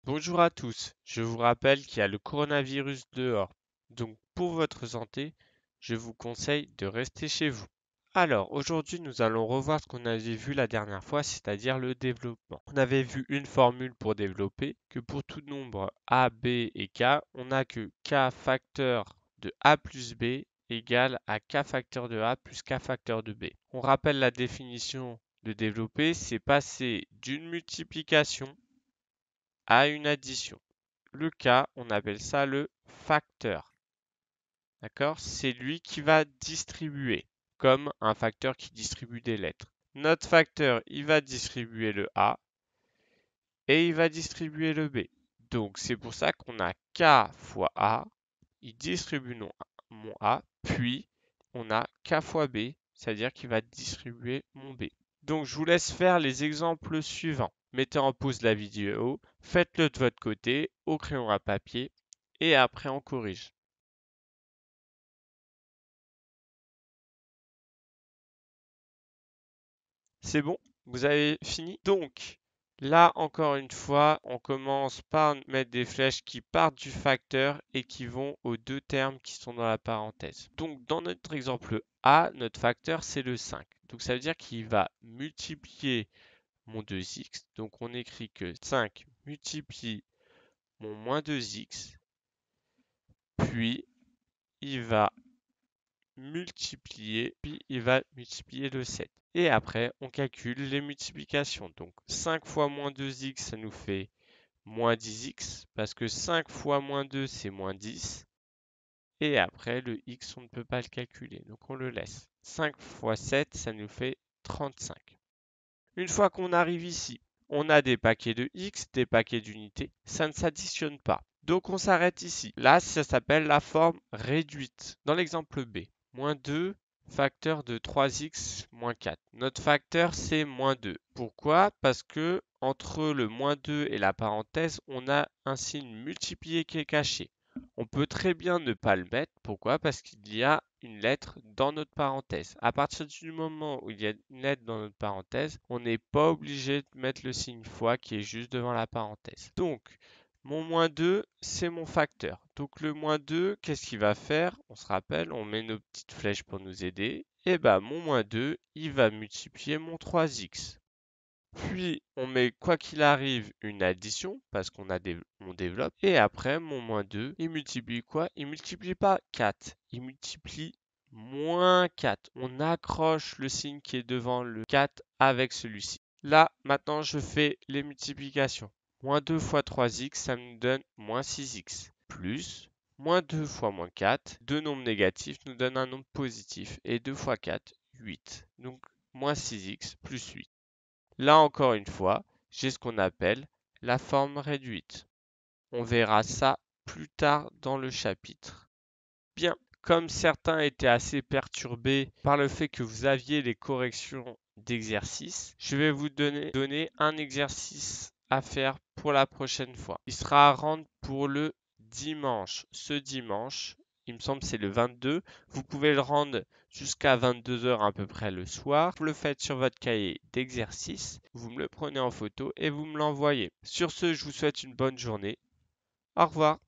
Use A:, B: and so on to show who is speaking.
A: Bonjour à tous, je vous rappelle qu'il y a le coronavirus dehors. Donc pour votre santé, je vous conseille de rester chez vous. Alors aujourd'hui nous allons revoir ce qu'on avait vu la dernière fois, c'est-à-dire le développement. On avait vu une formule pour développer que pour tout nombre a, b et k, on n'a que k facteur de a plus b égale à k facteur de a plus k facteur de b. On rappelle la définition de développer, c'est passer d'une multiplication à une addition. Le K, on appelle ça le facteur. D'accord? C'est lui qui va distribuer, comme un facteur qui distribue des lettres. Notre facteur, il va distribuer le A et il va distribuer le B. Donc c'est pour ça qu'on a K fois A, il distribue mon A, puis on a K fois B, c'est-à-dire qu'il va distribuer mon B. Donc je vous laisse faire les exemples suivants. Mettez en pause la vidéo, faites-le de votre côté, au crayon à papier, et après on corrige. C'est bon? Vous avez fini? Donc, là, encore une fois, on commence par mettre des flèches qui partent du facteur et qui vont aux deux termes qui sont dans la parenthèse. Donc, dans notre exemple A, notre facteur, c'est le 5. Donc, ça veut dire qu'il va multiplier mon 2x. Donc, on écrit que 5 multiplie mon moins 2x, puis il va puis il va multiplier le 7. Et après, on calcule les multiplications. Donc 5 fois moins 2x, ça nous fait moins 10x, parce que 5 fois moins 2, c'est moins 10. Et après, le x, on ne peut pas le calculer, donc on le laisse. 5 fois 7, ça nous fait 35. Une fois qu'on arrive ici, on a des paquets de x, des paquets d'unités, ça ne s'additionne pas. Donc on s'arrête ici. Là, ça s'appelle la forme réduite. Dans l'exemple B, moins 2 facteur de 3x moins 4. Notre facteur, c'est moins 2. Pourquoi? Parce que entre le moins 2 et la parenthèse, on a un signe multiplié qui est caché. On peut très bien ne pas le mettre. Pourquoi? Parce qu'il y a une lettre dans notre parenthèse. À partir du moment où il y a une lettre dans notre parenthèse, on n'est pas obligé de mettre le signe fois qui est juste devant la parenthèse. Donc, mon moins 2, c'est mon facteur. Donc le moins 2, qu'est-ce qu'il va faire? On se rappelle, on met nos petites flèches pour nous aider. Et bien, mon moins 2, il va multiplier mon 3x. Puis, on met, quoi qu'il arrive, une addition, parce on développe. Et après, mon moins 2, il multiplie quoi? Il multiplie pas 4, il multiplie moins 4. On accroche le signe qui est devant le 4 avec celui-ci. Là, maintenant, je fais les multiplications. Moins 2 fois 3x, ça me donne moins 6x. Plus, moins 2 fois moins 4, deux nombres négatifs nous donnent un nombre positif. Et 2 fois 4, 8. Donc, moins 6x plus 8. Là encore une fois, j'ai ce qu'on appelle la forme réduite. On verra ça plus tard dans le chapitre. Bien, comme certains étaient assez perturbés par le fait que vous aviez les corrections d'exercices, je vais vous donner un exercice à faire pour la prochaine fois. Il sera à rendre pour le dimanche. Ce dimanche, il me semble que c'est le 22. Vous pouvez le rendre jusqu'à 22 h à peu près le soir. Vous le faites sur votre cahier d'exercice. Vous me le prenez en photo et vous me l'envoyez. Sur ce, je vous souhaite une bonne journée. Au revoir.